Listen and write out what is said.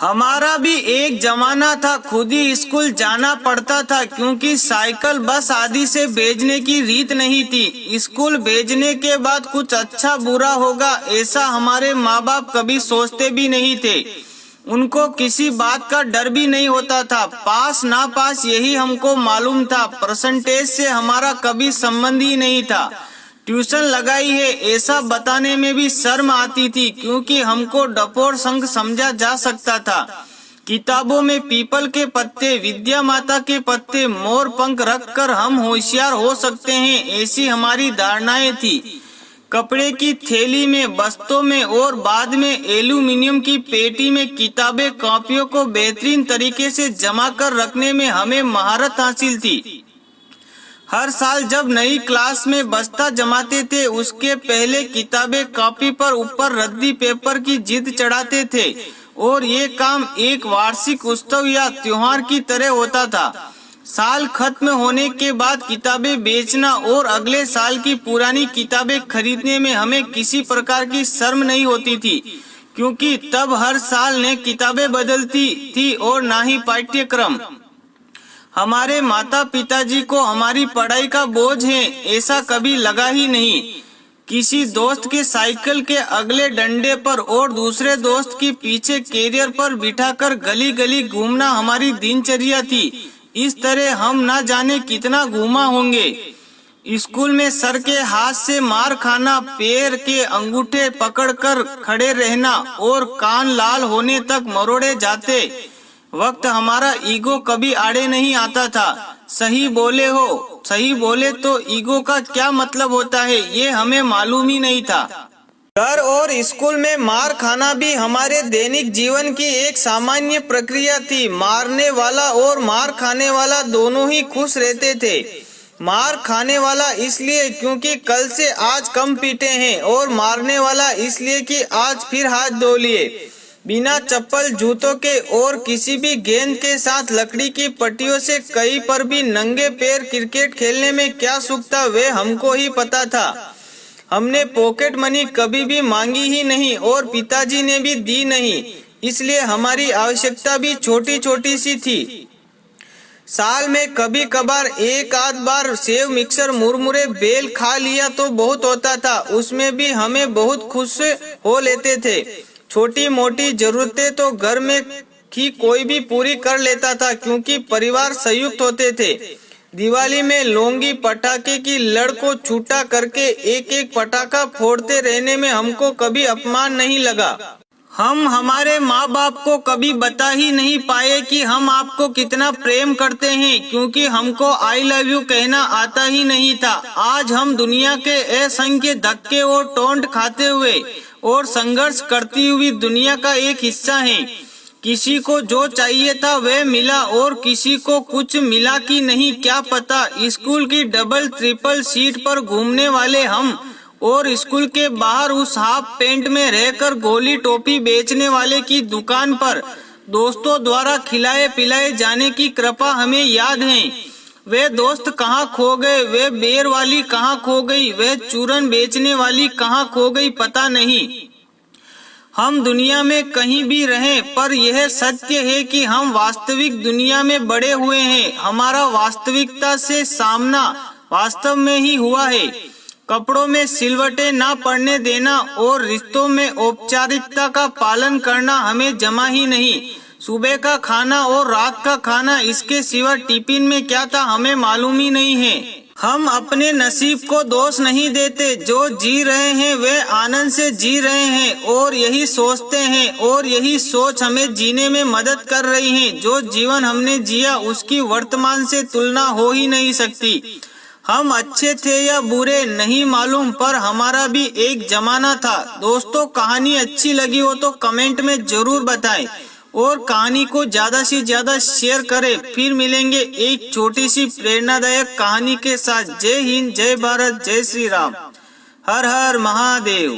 हमारा भी एक जमाना था, खुद ही स्कूल जाना पड़ता था क्योंकि साइकिल बस आदि से भेजने की रीत नहीं थी। स्कूल भेजने के बाद कुछ अच्छा बुरा होगा ऐसा हमारे माँ बाप कभी सोचते भी नहीं थे। उनको किसी बात का डर भी नहीं होता था। पास ना पास यही हमको मालूम था। परसेंटेज से हमारा कभी संबंध ही नहीं था। ट्यूशन लगाई है ऐसा बताने में भी शर्म आती थी क्योंकि हमको डपोर संघ समझा जा सकता था। किताबों में पीपल के पत्ते, विद्या माता के पत्ते, मोर पंख रखकर हम होशियार हो सकते हैं, ऐसी हमारी धारणाएं थी। कपड़े की थैली में, बस्तों में और बाद में एल्यूमिनियम की पेटी में किताबें कॉपियों को बेहतरीन तरीके से जमा कर रखने में हमें महारत हासिल थी। हर साल जब नई क्लास में बस्ता जमाते थे उसके पहले किताबें कॉपी पर ऊपर रद्दी पेपर की जिद चढ़ाते थे और ये काम एक वार्षिक उत्सव या त्योहार की तरह होता था। साल खत्म होने के बाद किताबें बेचना और अगले साल की पुरानी किताबें खरीदने में हमें किसी प्रकार की शर्म नहीं होती थी क्योंकि तब हर साल नई किताबें बदलती थी और ना ही पाठ्यक्रम। हमारे माता पिताजी को हमारी पढ़ाई का बोझ है ऐसा कभी लगा ही नहीं। किसी दोस्त के साइकिल के अगले डंडे पर और दूसरे दोस्त की पीछे कैरियर पर बिठाकर गली गली घूमना हमारी दिनचर्या थी। इस तरह हम ना जाने कितना घूमा होंगे। स्कूल में सर के हाथ से मार खाना, पैर के अंगूठे पकड़कर खड़े रहना और कान लाल होने तक मरोड़े जाते वक्त हमारा ईगो कभी आड़े नहीं आता था। सही बोले तो ईगो का क्या मतलब होता है ये हमें मालूम ही नहीं था। घर और स्कूल में मार खाना भी हमारे दैनिक जीवन की एक सामान्य प्रक्रिया थी। मारने वाला और मार खाने वाला दोनों ही खुश रहते थे। मार खाने वाला इसलिए क्योंकि कल से आज कम पीटे हैं और मारने वाला इसलिए कि आज फिर हाथ धो लिए। बिना चप्पल जूतों के और किसी भी गेंद के साथ लकड़ी की पट्टियों से कहीं पर भी नंगे पैर क्रिकेट खेलने में क्या सुख था वे हमको ही पता था। हमने पॉकेट मनी कभी भी मांगी ही नहीं और पिताजी ने भी दी नहीं, इसलिए हमारी आवश्यकता भी छोटी छोटी सी थी। साल में कभी कभार एक आध बार सेव, मिक्सर, मुरमुरे, बेल खा लिया तो बहुत होता था। उसमें भी हमें बहुत खुश हो लेते थे। छोटी मोटी जरूरतें तो घर में ही कोई भी पूरी कर लेता था क्योंकि परिवार संयुक्त होते थे। दिवाली में लौंगी पटाखे की लड़ को छूटा करके एक एक पटाखा फोड़ते रहने में हमको कभी अपमान नहीं लगा। हम हमारे माँ बाप को कभी बता ही नहीं पाए कि हम आपको कितना प्रेम करते हैं क्योंकि हमको आई लव यू कहना आता ही नहीं था। आज हम दुनिया के असंख्य धक्के और टोंट खाते हुए और संघर्ष करती हुई दुनिया का एक हिस्सा हैं। किसी को जो चाहिए था वह मिला और किसी को कुछ मिला कि नहीं क्या पता। स्कूल की डबल ट्रिपल सीट पर घूमने वाले हम और स्कूल के बाहर उस हाफ पैंट में रहकर गोली टोपी बेचने वाले की दुकान पर दोस्तों द्वारा खिलाए पिलाए जाने की कृपा हमें याद है। वे दोस्त कहाँ खो गए, वे बेर वाली कहाँ खो गई, वे चूरन बेचने वाली कहाँ खो गई पता नहीं। हम दुनिया में कहीं भी रहें पर यह सत्य है कि हम वास्तविक दुनिया में बड़े हुए हैं। हमारा वास्तविकता से सामना वास्तव में ही हुआ है। कपड़ों में सिलवटें ना पड़ने देना और रिश्तों में औपचारिकता का पालन करना हमें जमा ही नहीं। सुबह का खाना और रात का खाना, इसके सिवा टिफिन में क्या था हमें मालूम ही नहीं है। हम अपने नसीब को दोष नहीं देते। जो जी रहे हैं वे आनंद से जी रहे हैं और यही सोचते हैं और यही सोच हमें जीने में मदद कर रही है। जो जीवन हमने जिया उसकी वर्तमान से तुलना हो ही नहीं सकती। हम अच्छे थे या बुरे नहीं मालूम पर हमारा भी एक जमाना था। दोस्तों कहानी अच्छी लगी हो तो कमेंट में जरूर बताएं और कहानी को ज्यादा से ज्यादा शेयर करें। फिर मिलेंगे एक छोटी सी प्रेरणादायक कहानी के साथ। जय हिंद, जय भारत, जय श्री राम, हर हर महादेव।